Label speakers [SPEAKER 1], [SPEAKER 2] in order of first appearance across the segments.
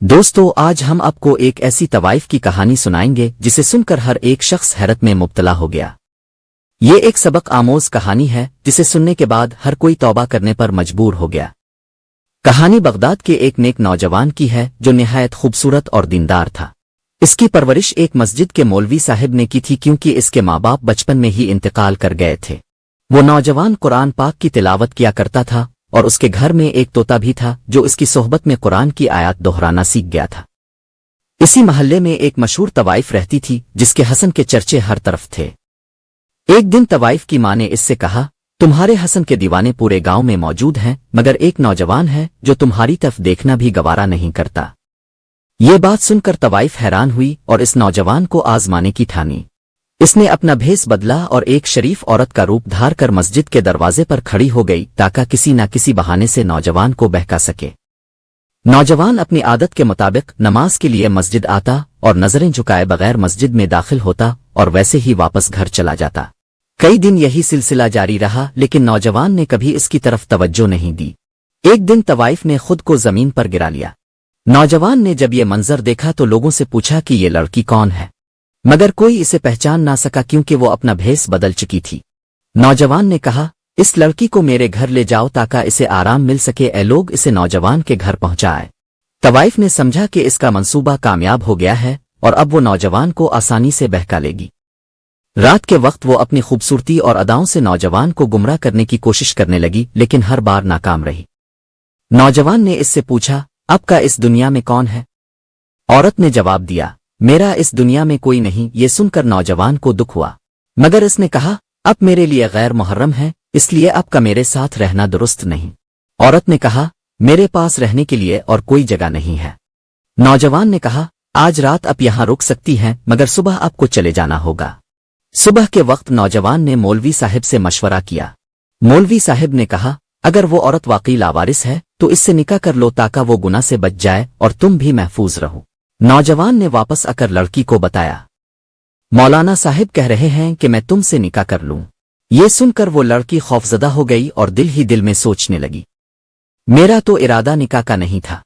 [SPEAKER 1] दोस्तों आज हम आपको एक ऐसी तवाइफ की कहानी सुनाएंगे जिसे सुनकर हर एक शख्स हैरत में मुब्तला हो गया। ये एक सबक आमोज कहानी है जिसे सुनने के बाद हर कोई तौबा करने पर मजबूर हो गया। कहानी बगदाद के एक नेक नौजवान की है जो निहायत खूबसूरत और दीनदार था। इसकी परवरिश एक मस्जिद के मौलवी साहिब ने की थी क्योंकि इसके माँ बाप बचपन में ही इंतकाल कर गए थे। वो नौजवान कुरान पाक की तिलावत किया करता था और उसके घर में एक तोता भी था जो इसकी सोहबत में कुरान की आयत दोहराना सीख गया था। इसी महल्ले में एक मशहूर तवाइफ रहती थी जिसके हसन के चर्चे हर तरफ थे। एक दिन तवाइफ की माँ ने इससे कहा, तुम्हारे हसन के दीवाने पूरे गांव में मौजूद हैं, मगर एक नौजवान है जो तुम्हारी तरफ देखना भी गवारा नहीं करता। ये बात सुनकर तवाइफ हैरान हुई और इस नौजवान को आजमाने की ठानी। इसने अपना भेस बदला और एक शरीफ औरत का रूप धार कर मस्जिद के दरवाजे पर खड़ी हो गई ताकि किसी न किसी बहाने से नौजवान को बहका सके। नौजवान अपनी आदत के मुताबिक नमाज के लिए मस्जिद आता और नजरें झुकाए बगैर मस्जिद में दाखिल होता और वैसे ही वापस घर चला जाता। कई दिन यही सिलसिला जारी रहा लेकिन नौजवान ने कभी इसकी तरफ तवज्जो नहीं दी। एक दिन तवाइफ ने खुद को जमीन पर गिरा लिया। नौजवान ने जब ये मंजर देखा तो लोगों से पूछा कि ये लड़की कौन है, मगर कोई इसे पहचान ना सका क्योंकि वो अपना भेस बदल चुकी थी। नौजवान ने कहा, इस लड़की को मेरे घर ले जाओ ताकि इसे आराम मिल सके। ए लोग इसे नौजवान के घर पहुंचाए। तवाइफ ने समझा कि इसका मंसूबा कामयाब हो गया है और अब वो नौजवान को आसानी से बहका लेगी। रात के वक्त वो अपनी खूबसूरती और अदाओं से नौजवान को गुमराह करने की कोशिश करने लगी लेकिन हर बार नाकाम रही। नौजवान ने इससे पूछा, आपका इस दुनिया में कौन है? औरत ने जवाब दिया, मेरा इस दुनिया में कोई नहीं। ये सुनकर नौजवान को दुख हुआ, मगर इसने कहा, अब मेरे लिए गैर मुहर्रम है, इसलिए आपका मेरे साथ रहना दुरुस्त नहीं। औरत ने कहा, मेरे पास रहने के लिए और कोई जगह नहीं है। नौजवान ने कहा, आज रात आप यहाँ रुक सकती हैं मगर सुबह आपको चले जाना होगा। सुबह के वक्त नौजवान ने मौलवी साहिब से मशवरा किया। मौलवी साहिब ने कहा, अगर वो औरत वाकई लावारिस है तो इससे निकाह कर लो ताकि वो गुनाह से बच जाए और तुम भी महफूज रहो। नौजवान ने वापस आकर लड़की को बताया, मौलाना साहिब कह रहे हैं कि मैं तुमसे निकाह कर लूं। ये सुनकर वो लड़की खौफजदा हो गई और दिल ही दिल में सोचने लगी, मेरा तो इरादा निकाह का नहीं था,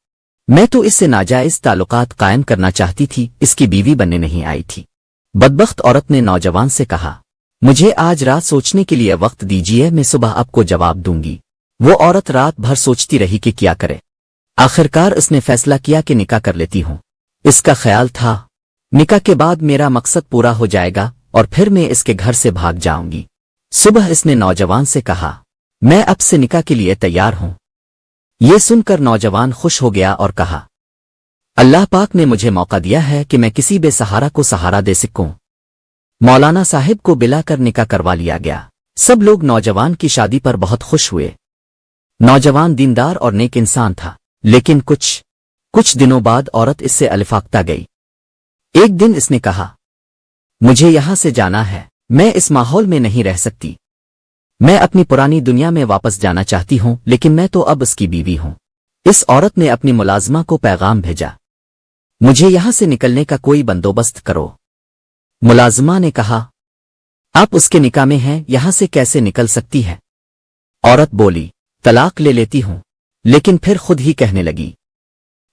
[SPEAKER 1] मैं तो इससे नाजायज ताल्लुकात कायम करना चाहती थी, इसकी बीवी बनने नहीं आई थी। बदबख्त औरत ने नौजवान से कहा, मुझे आज रात सोचने के लिए वक्त दीजिए, मैं सुबह आपको जवाब दूंगी। वो औरत रात भर सोचती रही कि क्या करे। आखिरकार इसने फैसला किया कि निकाह कर लेती हूं। इसका ख्याल था, निकाह के बाद मेरा मकसद पूरा हो जाएगा और फिर मैं इसके घर से भाग जाऊंगी। सुबह इसने नौजवान से कहा, मैं अब से निकाह के लिए तैयार हूं। ये सुनकर नौजवान खुश हो गया और कहा, अल्लाह पाक ने मुझे मौका दिया है कि मैं किसी बेसहारा को सहारा दे सकूं। मौलाना साहिब को बिलाकर निकाह करवा लिया गया। सब लोग नौजवान की शादी पर बहुत खुश हुए। नौजवान दीनदार और नेक इंसान था, लेकिन कुछ दिनों बाद औरत इससे अलिफाख्ता गई। एक दिन इसने कहा, मुझे यहां से जाना है, मैं इस माहौल में नहीं रह सकती। मैं अपनी पुरानी दुनिया में वापस जाना चाहती हूं लेकिन मैं तो अब इसकी बीवी हूं। इस औरत ने अपनी मुलाजमा को पैगाम भेजा, मुझे यहां से निकलने का कोई बंदोबस्त करो। मुलाजमा ने कहा, आप उसके निकाह में हैं, यहां से कैसे निकल सकती है? औरत बोली, तलाक ले लेती हूं। लेकिन फिर खुद ही कहने लगी,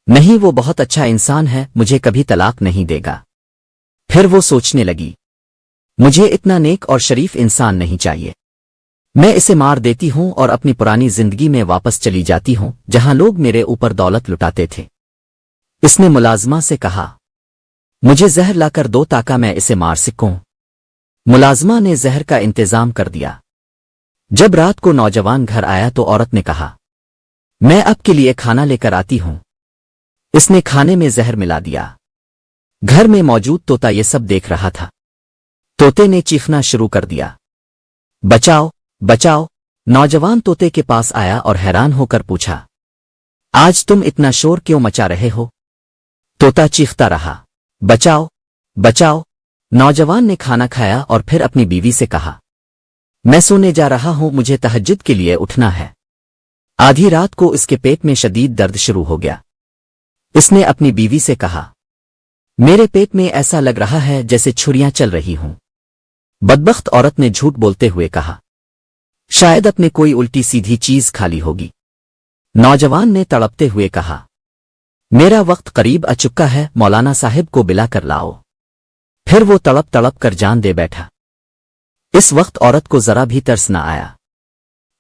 [SPEAKER 1] नहीं, वो बहुत अच्छा इंसान है, मुझे कभी तलाक नहीं देगा। फिर वो सोचने लगी, मुझे इतना नेक और शरीफ इंसान नहीं चाहिए, मैं इसे मार देती हूं और अपनी पुरानी जिंदगी में वापस चली जाती हूं जहां लोग मेरे ऊपर दौलत लुटाते थे। इसने मुलाजमा से कहा, मुझे जहर लाकर दो ताकि मैं इसे मार सकूं। मुलाजमा ने जहर का इंतजाम कर दिया। जब रात को नौजवान घर आया तो औरत ने कहा, मैं आपके लिए खाना लेकर आती हूं। इसने खाने में जहर मिला दिया। घर में मौजूद तोता ये सब देख रहा था। तोते ने चीखना शुरू कर दिया, बचाओ बचाओ। नौजवान तोते के पास आया और हैरान होकर पूछा, आज तुम इतना शोर क्यों मचा रहे हो? तोता चीखता रहा, बचाओ बचाओ। नौजवान ने खाना खाया और फिर अपनी बीवी से कहा, मैं सोने जा रहा हूं, मुझे तहज्जुद के लिए उठना है। आधी रात को इसके पेट में शदीद दर्द शुरू हो गया। इसने अपनी बीवी से कहा, मेरे पेट में ऐसा लग रहा है जैसे छुरियां चल रही हों। बदबख्त औरत ने झूठ बोलते हुए कहा, शायद अपने कोई उल्टी सीधी चीज खा ली होगी। नौजवान ने तड़पते हुए कहा, मेरा वक्त करीब आ चुका है, मौलाना साहिब को बिला कर लाओ। फिर वो तड़प तड़प कर जान दे बैठा। इस वक्त औरत को जरा भी तरस न आया।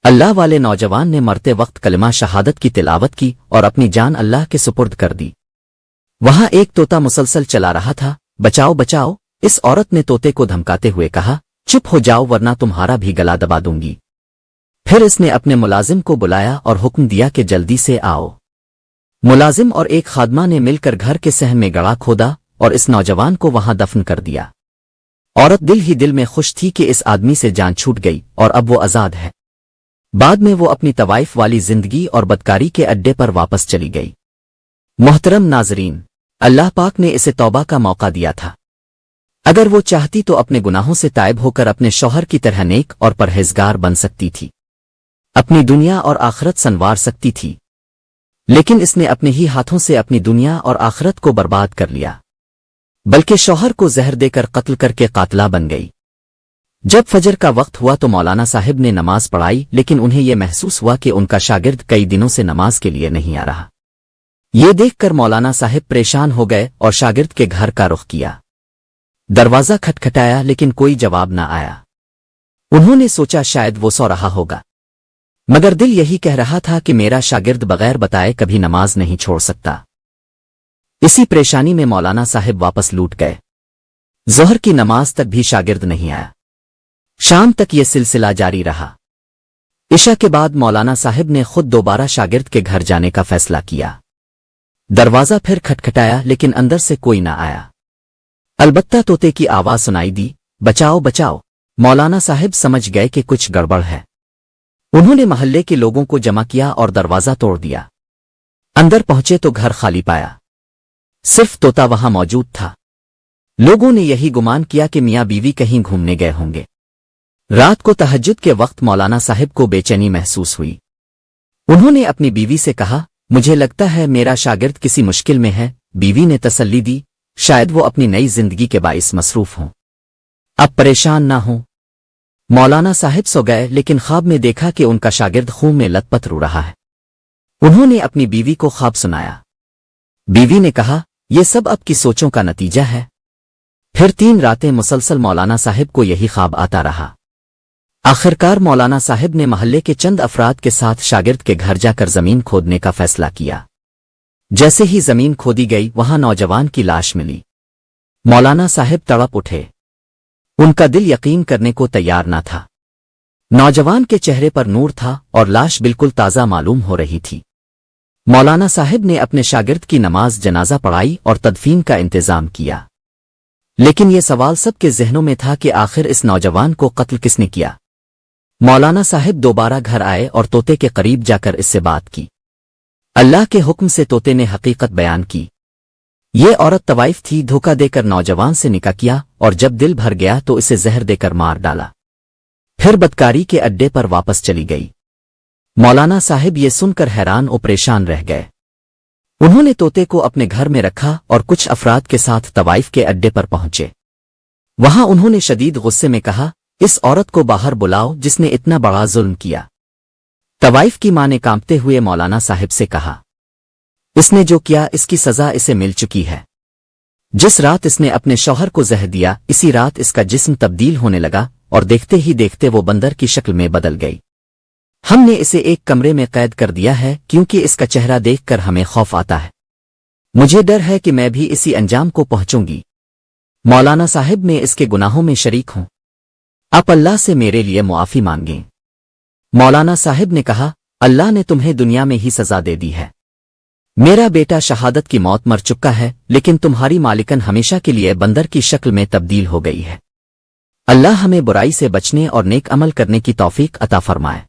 [SPEAKER 1] अल्लाह वाले नौजवान ने मरते वक्त कलिमा शहादत की तिलावत की और अपनी जान अल्लाह के सुपुर्द कर दी। वहां एक तोता मुसलसल चला रहा था, बचाओ बचाओ। इस औरत ने तोते को धमकाते हुए कहा, चुप हो जाओ वरना तुम्हारा भी गला दबा दूंगी। फिर इसने अपने मुलाजिम को बुलाया और हुक्म दिया कि जल्दी से आओ। मुलाजिम और एक खादमा ने मिलकर घर के सहन में गड़ा खोदा और इस नौजवान को वहां दफन कर दिया। औरत दिल ही दिल में खुश थी कि इस आदमी से जान छूट गई और अब वो आजाद है। बाद में वो अपनी तवाइफ वाली जिंदगी और बदकारी के अड्डे पर वापस चली गई। मोहतरम नाजरीन, अल्लाह पाक ने इसे तौबा का मौका दिया था। अगर वो चाहती तो अपने गुनाहों से ताइब होकर अपने शौहर की तरह नेक और परहेजगार बन सकती थी, अपनी दुनिया और आखिरत संवार सकती थी। लेकिन इसने अपने ही हाथों से अपनी दुनिया और आखिरत को बर्बाद कर लिया, बल्कि शौहर को जहर देकर कत्ल करके कातला बन गई। जब फजर का वक्त हुआ तो मौलाना साहिब ने नमाज पढ़ाई, लेकिन उन्हें यह महसूस हुआ कि उनका शागिर्द कई दिनों से नमाज के लिए नहीं आ रहा। ये देखकर मौलाना साहिब परेशान हो गए और शागिर्द के घर का रुख किया। दरवाजा खटखटाया लेकिन कोई जवाब न आया। उन्होंने सोचा शायद वो सो रहा होगा, मगर दिल यही कह रहा था कि मेरा शागिर्द बगैर बताए कभी नमाज नहीं छोड़ सकता। इसी परेशानी में मौलाना साहिब वापस लौट गए। ज़ोहर की नमाज तक भी शागिर्द नहीं आया। शाम तक ये सिलसिला जारी रहा। इशा के बाद मौलाना साहिब ने खुद दोबारा शागिर्द के घर जाने का फैसला किया। दरवाजा फिर खटखटाया लेकिन अंदर से कोई न आया। अलबत्ता तोते की आवाज सुनाई दी, बचाओ बचाओ। मौलाना साहिब समझ गए कि कुछ गड़बड़ है। उन्होंने महल्ले के लोगों को जमा किया और दरवाजा तोड़ दिया। अंदर पहुंचे तो घर खाली पाया, सिर्फ तोता वहां मौजूद था। लोगों ने यही गुमान किया कि मियां बीवी कहीं घूमने गए होंगे। रात को तहज्जुद के वक्त मौलाना साहिब को बेचैनी महसूस हुई। उन्होंने अपनी बीवी से कहा, मुझे लगता है मेरा शागिर्द किसी मुश्किल में है। बीवी ने तसल्ली दी, शायद वो अपनी नई जिंदगी के बाइस मसरूफ हों, अब परेशान ना हो। मौलाना साहिब सो गए, लेकिन ख्वाब में देखा कि उनका शागिर्द खून में लथपथ रो रहा है। उन्होंने अपनी बीवी को ख्वाब सुनाया। बीवी ने कहा, यह सब अब की सोचों का नतीजा है। फिर 3 रातें मुसलसल मौलाना साहिब को यही ख्वाब आता रहा। आखिरकार मौलाना साहिब ने महल्ले के चंद अफराद के साथ शागिर्द के घर जाकर जमीन खोदने का फैसला किया। जैसे ही जमीन खोदी गई वहां नौजवान की लाश मिली। मौलाना साहिब तड़प उठे। उनका दिल यकीन करने को तैयार न था। नौजवान के चेहरे पर नूर था और लाश बिल्कुल ताज़ा मालूम हो रही थी। मौलाना साहिब ने अपने शागिर्द की नमाज जनाजा पढ़ाई और तदफीन का इंतजाम किया। लेकिन यह सवाल सबके जहनों में था कि आखिर इस नौजवान को कत्ल किसने किया। मौलाना साहिब दोबारा घर आए और तोते के करीब जाकर इससे बात की। अल्लाह के हुक्म से तोते ने हकीकत बयान की। ये औरत तवाइफ थी, धोखा देकर नौजवान से निकाह किया और जब दिल भर गया तो इसे जहर देकर मार डाला। फिर बदकारी के अड्डे पर वापस चली गई। मौलाना साहिब ये सुनकर हैरान और परेशान रह गए। उन्होंने तोते को अपने घर में रखा और कुछ अफराद के साथ तवाइफ के अड्डे पर पहुंचे। वहां उन्होंने शदीद गुस्से में कहा, इस औरत को बाहर बुलाओ जिसने इतना बड़ा जुल्म किया। तवाइफ की मां ने कांपते हुए मौलाना साहिब से कहा, इसने जो किया इसकी सजा इसे मिल चुकी है। जिस रात इसने अपने शौहर को जहर दिया, इसी रात इसका जिस्म तब्दील होने लगा और देखते ही देखते वो बंदर की शक्ल में बदल गई। हमने इसे एक कमरे में कैद कर दिया है क्योंकि इसका चेहरा देखकर हमें खौफ आता है। मुझे डर है कि मैं भी इसी अंजाम को पहुंचूंगी। मौलाना साहिब में इसके गुनाहों में शरीक हूं। आप अल्लाह से मेरे लिए मुआफी मांगें। मौलाना साहिब ने कहा, अल्लाह ने तुम्हें दुनिया में ही सजा दे दी है। मेरा बेटा शहादत की मौत मर चुका है, लेकिन तुम्हारी मालिकन हमेशा के लिए बंदर की शक्ल में तब्दील हो गई है। अल्लाह हमें बुराई से बचने और नेक अमल करने की तौफीक अता फरमाए।